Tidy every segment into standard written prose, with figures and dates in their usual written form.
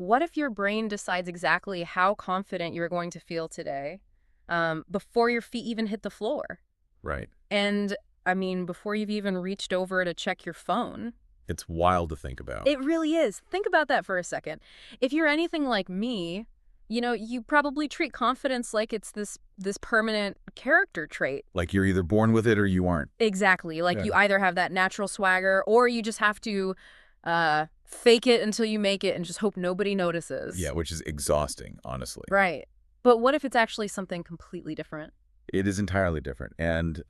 what if your brain decides exactly how confident you're going to feel today before your feet even hit the floor? Right. And, I mean, before you've even reached over to check your phone. It's wild to think about. It really is. Think about that for a second. If you're anything like me, you probably treat confidence like it's this permanent character trait. Like you're either born with it or you aren't. Exactly. Like Yeah. you either have that natural swagger or you just have to fake it until you make it and just hope nobody notices. Yeah, which is exhausting, honestly. Right. But what if it's actually something completely different? It is entirely different. And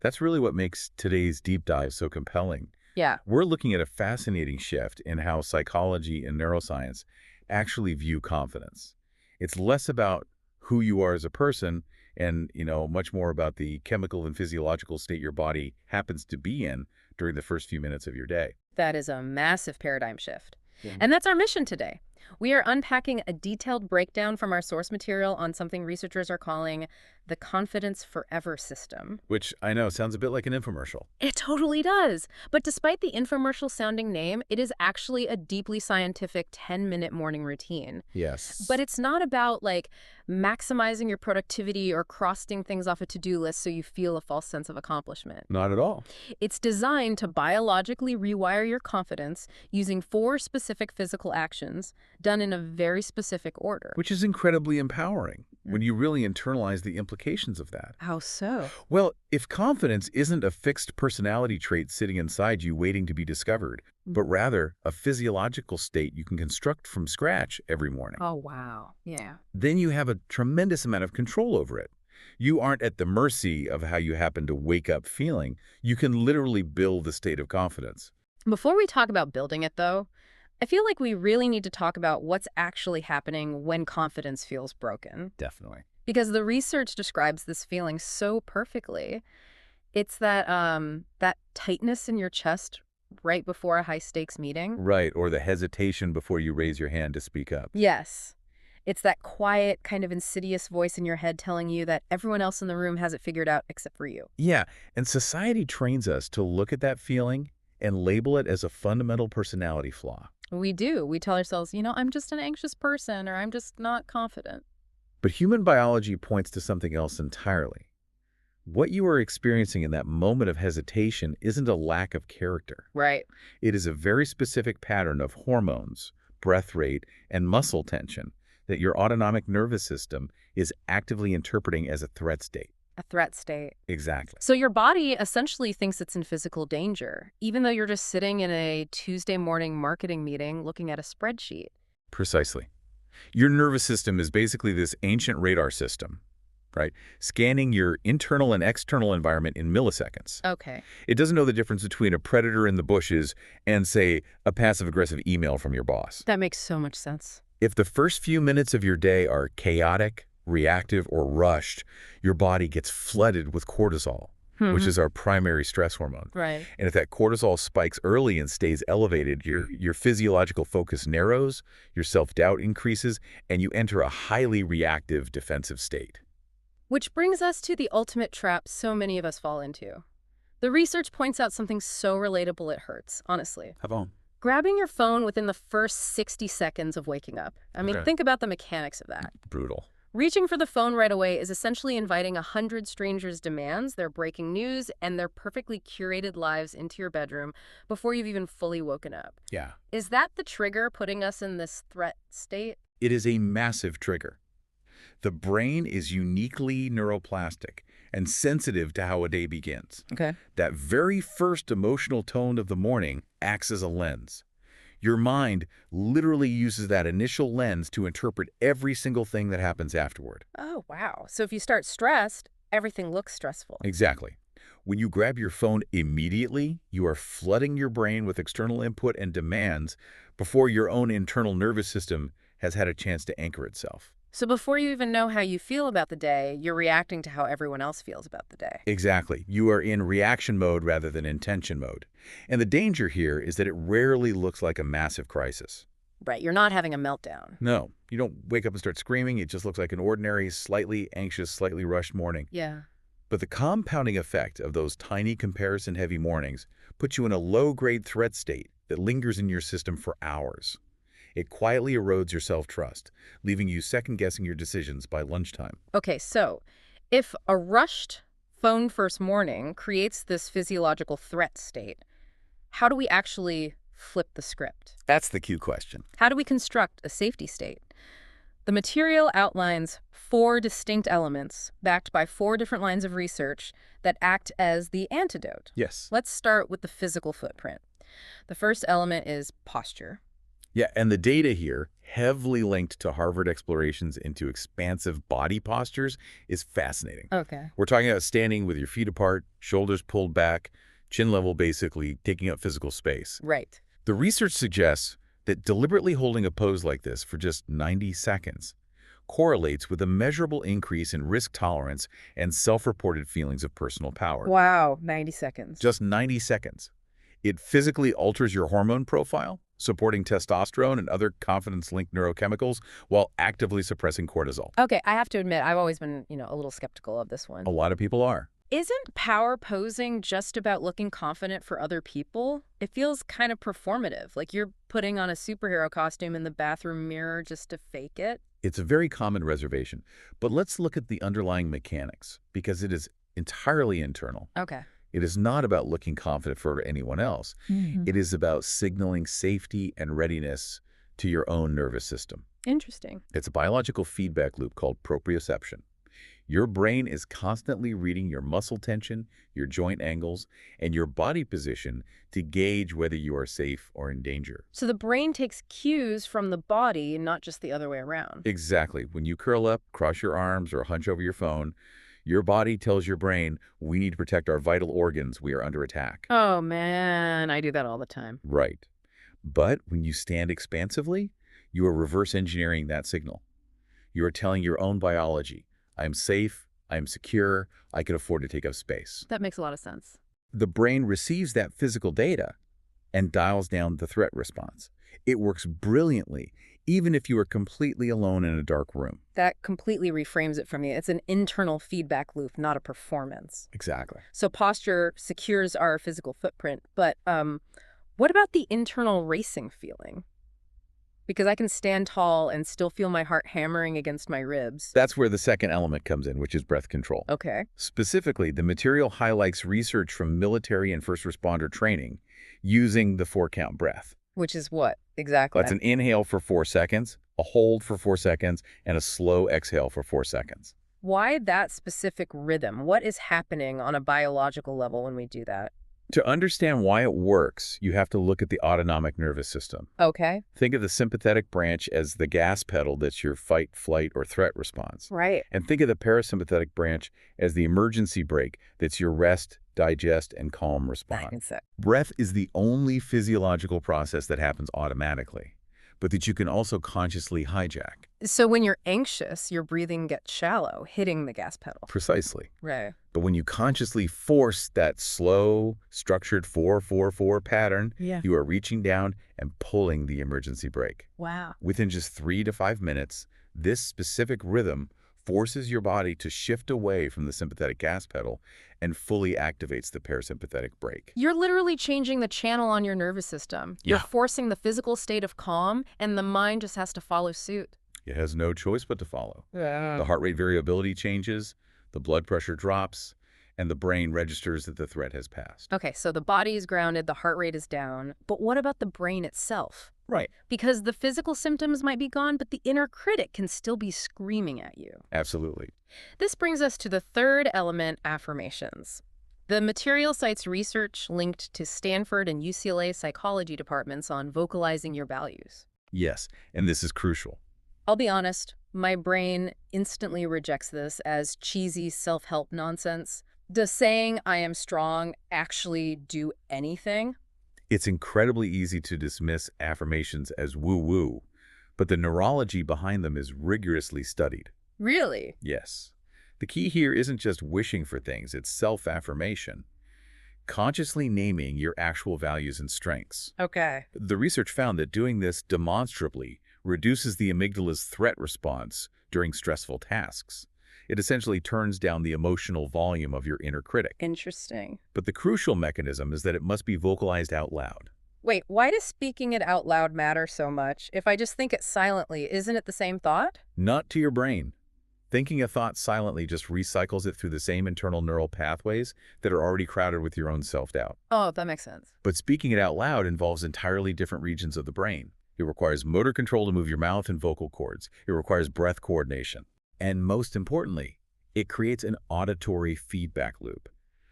that's really what makes today's deep dive so compelling. Yeah. We're looking at a fascinating shift in how psychology and neuroscience actually view confidence. It's less about who you are as a person and, much more about the chemical and physiological state your body happens to be in during the first few minutes of your day. That is a massive paradigm shift. Yeah. And that's our mission today. We are unpacking a detailed breakdown from our source material on something researchers are calling the confidence forever system. Which I know sounds a bit like an infomercial. It totally does. But despite the infomercial-sounding name, it is actually a deeply scientific 10-minute morning routine. Yes. But it's not about, maximizing your productivity or crossing things off a to-do list so you feel a false sense of accomplishment. Not at all. It's designed to biologically rewire your confidence using 4 specific physical actions done in a very specific order. Which is incredibly empowering when you really internalize the implications of that. How so? Well, if confidence isn't a fixed personality trait sitting inside you waiting to be discovered, but rather a physiological state you can construct from scratch every morning, Oh, wow. Yeah. then you have a tremendous amount of control over it. You aren't at the mercy of how you happen to wake up feeling. You can literally build the state of confidence. Before we talk about building it, though, I feel like we really need to talk about what's actually happening when confidence feels broken. Definitely. Because the research describes this feeling so perfectly. It's that tightness in your chest right before a high-stakes meeting. Right, or the hesitation before you raise your hand to speak up. Yes. It's that quiet, kind of insidious voice in your head telling you that everyone else in the room has it figured out except for you. Yeah, and society trains us to look at that feeling and label it as a fundamental personality flaw. We do. We tell ourselves, I'm just an anxious person, or I'm just not confident. But human biology points to something else entirely. What you are experiencing in that moment of hesitation isn't a lack of character. Right. It is a very specific pattern of hormones, breath rate, and muscle tension that your autonomic nervous system is actively interpreting as a threat state. A threat state. Exactly. So your body essentially thinks it's in physical danger, even though you're just sitting in a Tuesday morning marketing meeting looking at a spreadsheet. Precisely. Your nervous system is basically this ancient radar system, right? Scanning your internal and external environment in milliseconds. Okay. It doesn't know the difference between a predator in the bushes and, say, a passive-aggressive email from your boss. That makes so much sense. If the first few minutes of your day are chaotic, reactive, or rushed, your body gets flooded with cortisol, which is our primary stress hormone. Right. And if that cortisol spikes early and stays elevated, your physiological focus narrows, your self-doubt increases, and you enter a highly reactive defensive state. Which brings us to the ultimate trap so many of us fall into. The research points out something so relatable it hurts, honestly. Have on. Grabbing your phone within the first 60 seconds of waking up. I mean, Okay. think about the mechanics of that. Brutal. Reaching for the phone right away is essentially inviting 100 strangers' demands, their breaking news, and their perfectly curated lives into your bedroom before you've even fully woken up. Yeah. Is that the trigger putting us in this threat state? It is a massive trigger. The brain is uniquely neuroplastic and sensitive to how a day begins. Okay. That very first emotional tone of the morning acts as a lens. Your mind literally uses that initial lens to interpret every single thing that happens afterward. Oh, wow. So if you start stressed, everything looks stressful. Exactly. When you grab your phone immediately, you are flooding your brain with external input and demands before your own internal nervous system has had a chance to anchor itself. So before you even know how you feel about the day, you're reacting to how everyone else feels about the day. Exactly. You are in reaction mode rather than intention mode. And the danger here is that it rarely looks like a massive crisis. Right, you're not having a meltdown. No, you don't wake up and start screaming. It just looks like an ordinary, slightly anxious, slightly rushed morning. Yeah. But the compounding effect of those tiny comparison-heavy mornings puts you in a low-grade threat state that lingers in your system for hours. It quietly erodes your self-trust, leaving you second-guessing your decisions by lunchtime. Okay, so if a rushed phone first morning creates this physiological threat state, how do we actually flip the script? That's the key question. How do we construct a safety state? The material outlines 4 distinct elements backed by 4 different lines of research that act as the antidote. Yes. Let's start with the physical footprint. The first element is posture. Yeah, and the data here, heavily linked to Harvard explorations into expansive body postures, is fascinating. Okay. We're talking about standing with your feet apart, shoulders pulled back, chin level basically, taking up physical space. Right. The research suggests that deliberately holding a pose like this for just 90 seconds correlates with a measurable increase in risk tolerance and self-reported feelings of personal power. Wow, 90 seconds. Just 90 seconds. It physically alters your hormone profile, supporting testosterone and other confidence-linked neurochemicals while actively suppressing cortisol. Okay, I have to admit, I've always been, a little skeptical of this one. A lot of people are. Isn't power posing just about looking confident for other people? It feels kind of performative, like you're putting on a superhero costume in the bathroom mirror just to fake it. It's a very common reservation, but let's look at the underlying mechanics, because it is entirely internal. Okay. It is not about looking confident for anyone else. It is about signaling safety and readiness to your own nervous system. Interesting. It's a biological feedback loop called proprioception. Your brain is constantly reading your muscle tension, your joint angles, and your body position to gauge whether you are safe or in danger. So the brain takes cues from the body, not just the other way around. Exactly. When you curl up, cross your arms, or hunch over your phone, your body tells your brain, we need to protect our vital organs, we are under attack. Oh, man, I do that all the time. Right. But when you stand expansively, you are reverse engineering that signal. You are telling your own biology, I am safe, I am secure, I can afford to take up space. That makes a lot of sense. The brain receives that physical data and dials down the threat response. It works brilliantly, even if you are completely alone in a dark room. That completely reframes it for me. It's an internal feedback loop, not a performance. Exactly. So posture secures our physical footprint, but what about the internal racing feeling? Because I can stand tall and still feel my heart hammering against my ribs. That's where the second element comes in, which is breath control. Okay. Specifically, the material highlights research from military and first responder training using the 4-count breath. Which is what, exactly? That's an inhale for 4 seconds, a hold for 4 seconds, and a slow exhale for 4 seconds. Why that specific rhythm? What is happening on a biological level when we do that? To understand why it works, you have to look at the autonomic nervous system. Okay. Think of the sympathetic branch as the gas pedal that's your fight, flight, or threat response. Right. And think of the parasympathetic branch as the emergency brake that's your rest, digest, and calm response. Breath is the only physiological process that happens automatically, but that you can also consciously hijack. So when you're anxious, your breathing gets shallow, hitting the gas pedal. Precisely. Right. But when you consciously force that slow, structured 4-4-4 pattern, Yeah. you are reaching down and pulling the emergency brake. Wow. Within just 3 to 5 minutes, this specific rhythm forces your body to shift away from the sympathetic gas pedal and fully activates the parasympathetic brake. You're literally changing the channel on your nervous system. You're Yeah. forcing the physical state of calm, and the mind just has to follow suit. It has no choice but to follow. Yeah. The heart rate variability changes, the blood pressure drops, and the brain registers that the threat has passed. Okay, so the body is grounded, the heart rate is down. But what about the brain itself? Right. Because the physical symptoms might be gone, but the inner critic can still be screaming at you. Absolutely. This brings us to the third element, affirmations. The material cites research linked to Stanford and UCLA psychology departments on vocalizing your values. Yes, and this is crucial. I'll be honest, my brain instantly rejects this as cheesy self-help nonsense. Does saying I am strong actually do anything? It's incredibly easy to dismiss affirmations as woo-woo, but the neurology behind them is rigorously studied. Really? Yes. The key here isn't just wishing for things, it's self-affirmation. Consciously naming your actual values and strengths. Okay. The research found that doing this demonstrably reduces the amygdala's threat response during stressful tasks. It essentially turns down the emotional volume of your inner critic. Interesting. But the crucial mechanism is that it must be vocalized out loud. Wait, why does speaking it out loud matter so much? If I just think it silently, isn't it the same thought? Not to your brain. Thinking a thought silently just recycles it through the same internal neural pathways that are already crowded with your own self-doubt. Oh, that makes sense. But speaking it out loud involves entirely different regions of the brain. It requires motor control to move your mouth and vocal cords. It requires breath coordination. And most importantly, it creates an auditory feedback loop.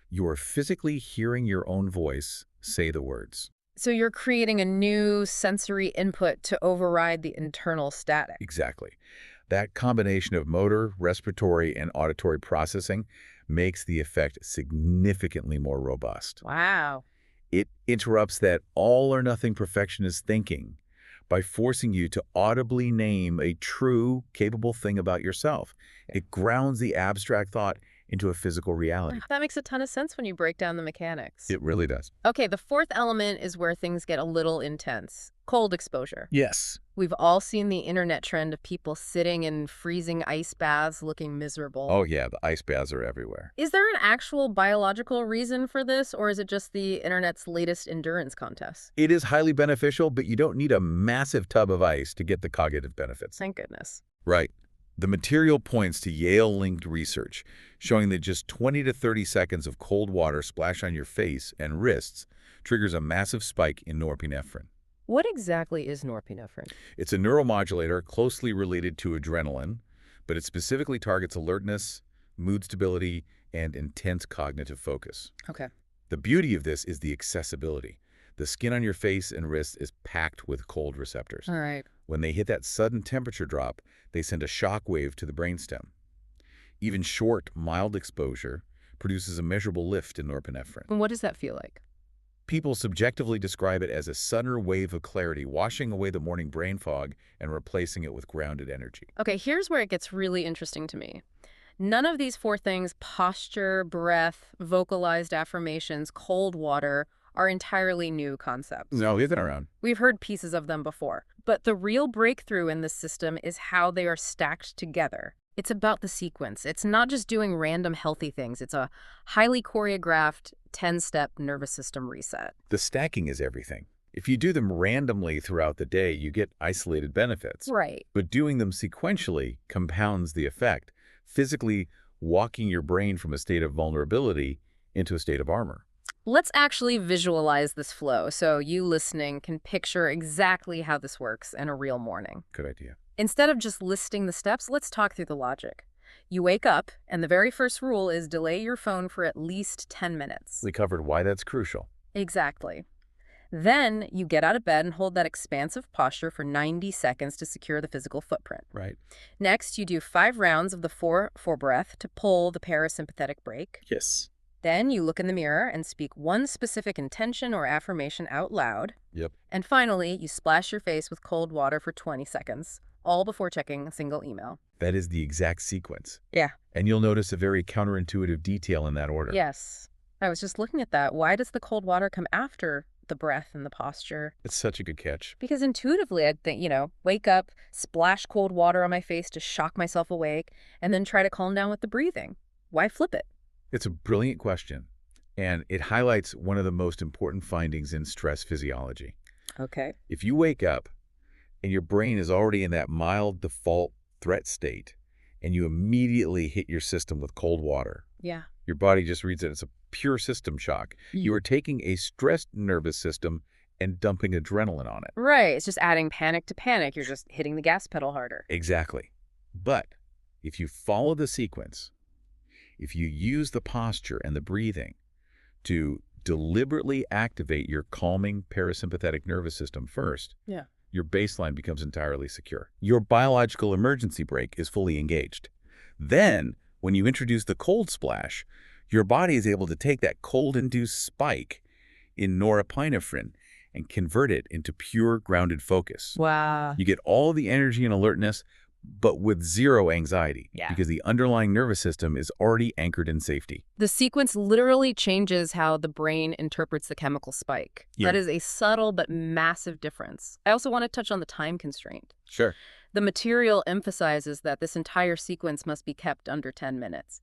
You are physically hearing your own voice say the words. So you're creating a new sensory input to override the internal static. Exactly. That combination of motor, respiratory, and auditory processing makes the effect significantly more robust. Wow. It interrupts that all-or-nothing perfectionist thinking by forcing you to audibly name a true, capable thing about yourself. It grounds the abstract thought into a physical reality. That makes a ton of sense when you break down the mechanics. It really does. Okay, the fourth element is where things get a little intense. Cold exposure. Yes. We've all seen the internet trend of people sitting in freezing ice baths looking miserable. Oh, yeah, the ice baths are everywhere. Is there an actual biological reason for this, or is it just the internet's latest endurance contest? It is highly beneficial, but you don't need a massive tub of ice to get the cognitive benefits. Thank goodness. Right. The material points to Yale-linked research showing that just 20 to 30 seconds of cold water splashed on your face and wrists triggers a massive spike in norepinephrine. What exactly is norepinephrine? It's a neuromodulator closely related to adrenaline, but it specifically targets alertness, mood stability, and intense cognitive focus. Okay. The beauty of this is the accessibility. The skin on your face and wrist is packed with cold receptors. All right. When they hit that sudden temperature drop, they send a shock wave to the brainstem. Even short, mild exposure produces a measurable lift in norepinephrine. And what does that feel like? People subjectively describe it as a sudden wave of clarity, washing away the morning brain fog and replacing it with grounded energy. Okay, here's where it gets really interesting to me. None of these four things, posture, breath, vocalized affirmations, cold water, are entirely new concepts. No, they've been around. We've heard pieces of them before. But the real breakthrough in this system is how they are stacked together. It's about the sequence. It's not just doing random healthy things. It's a highly choreographed 10-step nervous system reset. The stacking is everything. If you do them randomly throughout the day, you get isolated benefits. Right. But doing them sequentially compounds the effect, physically walking your brain from a state of vulnerability into a state of armor. Let's actually visualize this flow so you listening can picture exactly how this works in a real morning. Good idea. Instead of just listing the steps, let's talk through the logic. You wake up, and the very first rule is delay your phone for at least 10 minutes. We covered why that's crucial. Exactly. Then you get out of bed and hold that expansive posture for 90 seconds to secure the physical footprint. Right. Next, you do 5 rounds of the 4-4 breath to pull the parasympathetic brake. Yes. Then you look in the mirror and speak one specific intention or affirmation out loud. Yep. And finally, you splash your face with cold water for 20 seconds, all before checking a single email. That is the exact sequence. Yeah. And you'll notice a very counterintuitive detail in that order. Yes. I was just looking at that. Why does the cold water come after the breath and the posture? It's such a good catch. Because intuitively, I'd think, wake up, splash cold water on my face to shock myself awake, and then try to calm down with the breathing. Why flip it? It's a brilliant question, and it highlights one of the most important findings in stress physiology. Okay. If you wake up and your brain is already in that mild default threat state, and you immediately hit your system with cold water, Yeah. your body just reads it as a pure system shock. You are taking a stressed nervous system and dumping adrenaline on it. Right. It's just adding panic to panic. You're just hitting the gas pedal harder. Exactly. But if you follow the sequence, if you use the posture and the breathing to deliberately activate your calming parasympathetic nervous system first, Yeah. your baseline becomes entirely secure. Your biological emergency brake is fully engaged. Then, when you introduce the cold splash, your body is able to take that cold-induced spike in norepinephrine and convert it into pure grounded focus. Wow. You get all the energy and alertness, but with zero anxiety, because the underlying nervous system is already anchored in safety. The sequence literally changes how the brain interprets the chemical spike. Yeah. That is a subtle but massive difference. I also want to touch on the time constraint. Sure. The material emphasizes that this entire sequence must be kept under 10 minutes.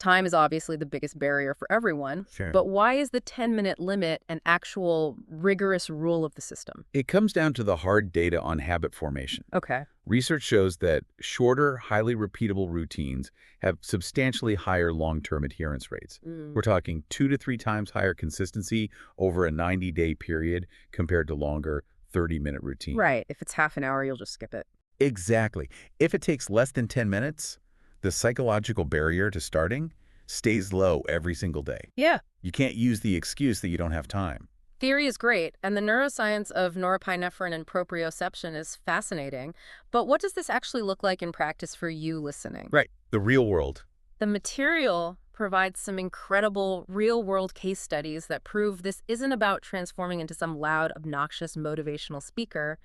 Time is obviously the biggest barrier for everyone, Sure. but why is the 10-minute limit an actual rigorous rule of the system? It comes down to the hard data on habit formation. Okay. Research shows that shorter, highly repeatable routines have substantially higher long-term adherence rates. Mm. We're talking 2 to 3 times higher consistency over a 90-day period compared to longer 30-minute routine. Right. If it's half an hour, you'll just skip it. Exactly. If it takes less than 10 minutes, the psychological barrier to starting stays low every single day. Yeah. You can't use the excuse that you don't have time. Theory is great, and the neuroscience of norepinephrine and proprioception is fascinating. But what does this actually look like in practice for you listening? Right. The real world. The material provides some incredible real-world case studies that prove this isn't about transforming into some loud, obnoxious, motivational speaker.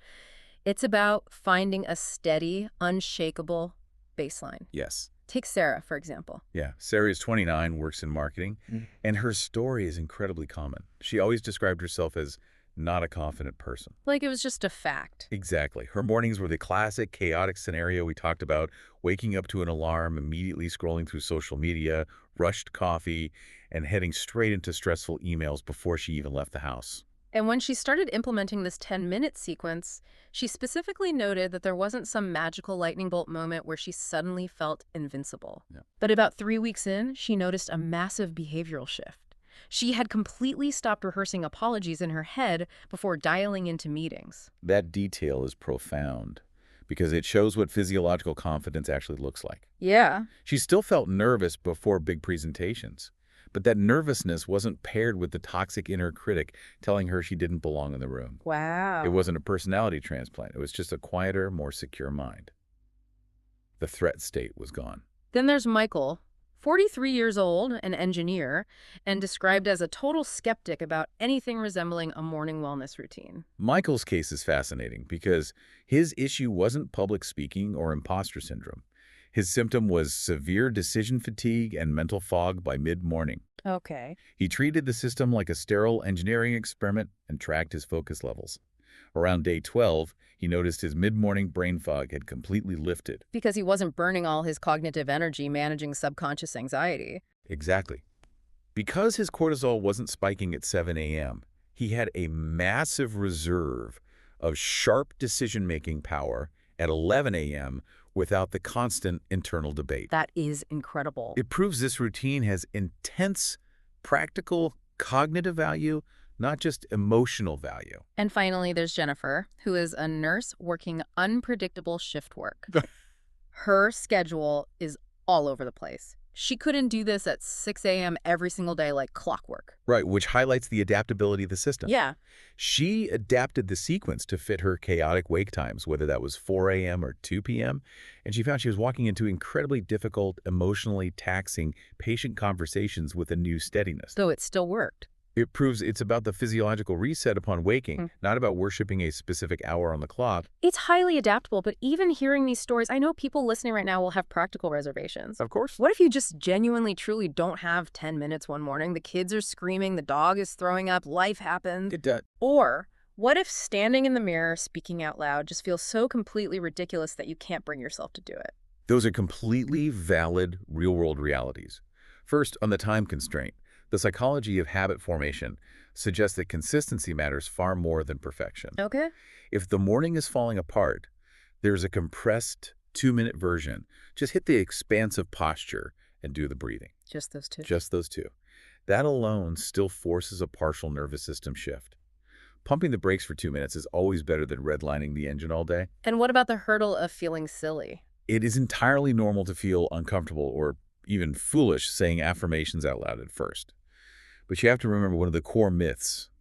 It's about finding a steady, unshakable baseline. Yes. Take Sarah, for example. Yeah. Sarah is 29, works in marketing, and her story is incredibly common. She always described herself as not a confident person. Like it was just a fact. Exactly. Her mornings were the classic chaotic scenario we talked about, waking up to an alarm, immediately scrolling through social media, rushed coffee, and heading straight into stressful emails before she even left the house. And when she started implementing this 10-minute sequence, she specifically noted that there wasn't some magical lightning bolt moment where she suddenly felt invincible. Yeah. But about 3 weeks in, she noticed a massive behavioral shift. She had completely stopped rehearsing apologies in her head before dialing into meetings. That detail is profound because it shows what physiological confidence actually looks like. Yeah. She still felt nervous before big presentations, but that nervousness wasn't paired with the toxic inner critic telling her she didn't belong in the room. Wow. It wasn't a personality transplant. It was just a quieter, more secure mind. The threat state was gone. Then there's Michael, 43 years old, an engineer, and described as a total skeptic about anything resembling a morning wellness routine. Michael's case is fascinating because his issue wasn't public speaking or imposter syndrome. His symptom was severe decision fatigue and mental fog by mid-morning. Okay. He treated the system like a sterile engineering experiment and tracked his focus levels. Around day 12, he noticed his mid-morning brain fog had completely lifted. Because he wasn't burning all his cognitive energy managing subconscious anxiety. Exactly. Because his cortisol wasn't spiking at 7 a.m., he had a massive reserve of sharp decision-making power at 11 a.m. without the constant internal debate. That is incredible. It proves this routine has intense, practical, cognitive value, not just emotional value. And finally, there's Jennifer, who is a nurse working unpredictable shift work. Her schedule is all over the place. She couldn't do this at 6 a.m. every single day like clockwork. Right, which highlights the adaptability of the system. Yeah. She adapted the sequence to fit her chaotic wake times, whether that was 4 a.m. or 2 p.m., and she found she was walking into incredibly difficult, emotionally taxing patient conversations with a new steadiness. Though it still worked. It proves it's about the physiological reset upon waking, not about worshiping a specific hour on the clock. It's highly adaptable, but even hearing these stories, I know people listening right now will have practical reservations. Of course. What if you just genuinely, truly don't have 10 minutes one morning? The kids are screaming, the dog is throwing up, life happens. It does. Or what if standing in the mirror, speaking out loud, just feels so completely ridiculous that you can't bring yourself to do it? Those are completely valid real-world realities. First, on the time constraint, the psychology of habit formation suggests that consistency matters far more than perfection. Okay. If the morning is falling apart, there's a compressed 2-minute version. Just hit the expansive posture and do the breathing. Just those two. Just those two. That alone still forces a partial nervous system shift. Pumping the brakes for 2 minutes is always better than redlining the engine all day. And what about the hurdle of feeling silly? It is entirely normal to feel uncomfortable or even foolish saying affirmations out loud at first. But you have to remember one of the core myths,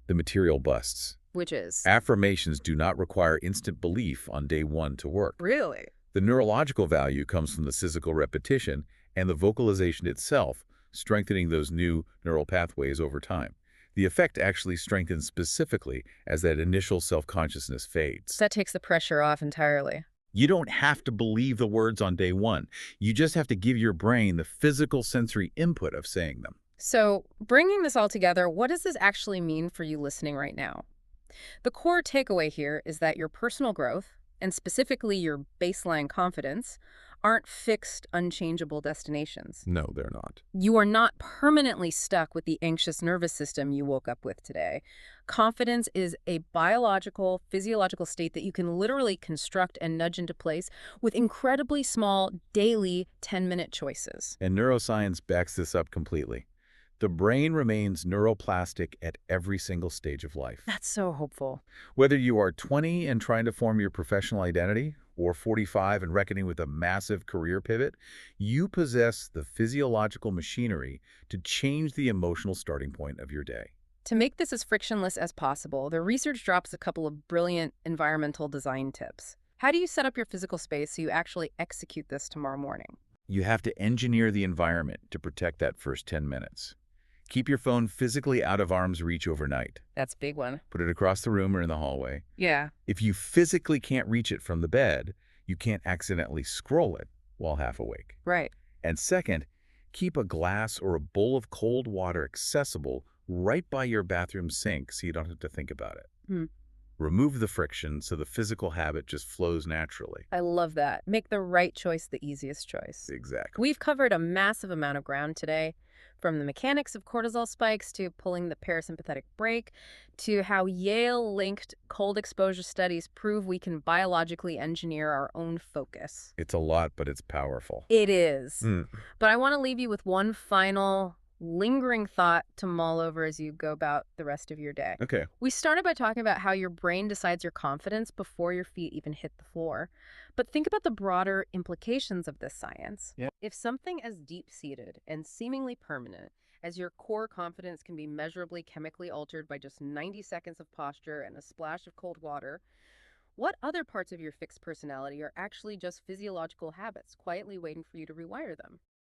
the material busts. Which is? Affirmations do not require instant belief on day 1 to work. Really? The neurological value comes from the physical repetition and the vocalization itself, strengthening those new neural pathways over time. The effect actually strengthens specifically as that initial self-consciousness fades. That takes the pressure off entirely. You don't have to believe the words on day 1. You just have to give your brain the physical sensory input of saying them. So, bringing this all together, what does this actually mean for you listening right now? The core takeaway here is that your personal growth, and specifically your baseline confidence, aren't fixed, unchangeable destinations. No, they're not. You are not permanently stuck with the anxious nervous system you woke up with today. Confidence is a biological, physiological state that you can literally construct and nudge into place with incredibly small, daily 10-minute choices. And neuroscience backs this up completely. The brain remains neuroplastic at every single stage of life. That's so hopeful. Whether you are 20 and trying to form your professional identity, or 45 and reckoning with a massive career pivot, you possess the physiological machinery to change the emotional starting point of your day. To make this as frictionless as possible, the research drops a couple of brilliant environmental design tips. How do you set up your physical space so you actually execute this tomorrow morning? You have to engineer the environment to protect that first 10 minutes. Keep your phone physically out of arm's reach overnight. That's a big one. Put it across the room or in the hallway. Yeah. If you physically can't reach it from the bed, you can't accidentally scroll it while half awake. Right. And second, keep a glass or a bowl of cold water accessible right by your bathroom sink so you don't have to think about it. Hmm. Remove the friction so the physical habit just flows naturally. I love that. Make the right choice the easiest choice. Exactly. We've covered a massive amount of ground today, from the mechanics of cortisol spikes to pulling the parasympathetic brake, to how Yale-linked cold exposure studies prove we can biologically engineer our own focus. It's a lot, but it's powerful. It is. Mm. But I want to leave you with one final lingering thought to mull over as you go about the rest of your day. Okay. We started by talking about how your brain decides your confidence before your feet even hit the floor. But think about the broader implications of this science. Yeah. If something as deep-seated and seemingly permanent as your core confidence can be measurably chemically altered by just 90 seconds of posture and a splash of cold water, what other parts of your fixed personality are actually just physiological habits quietly waiting for you to rewire them?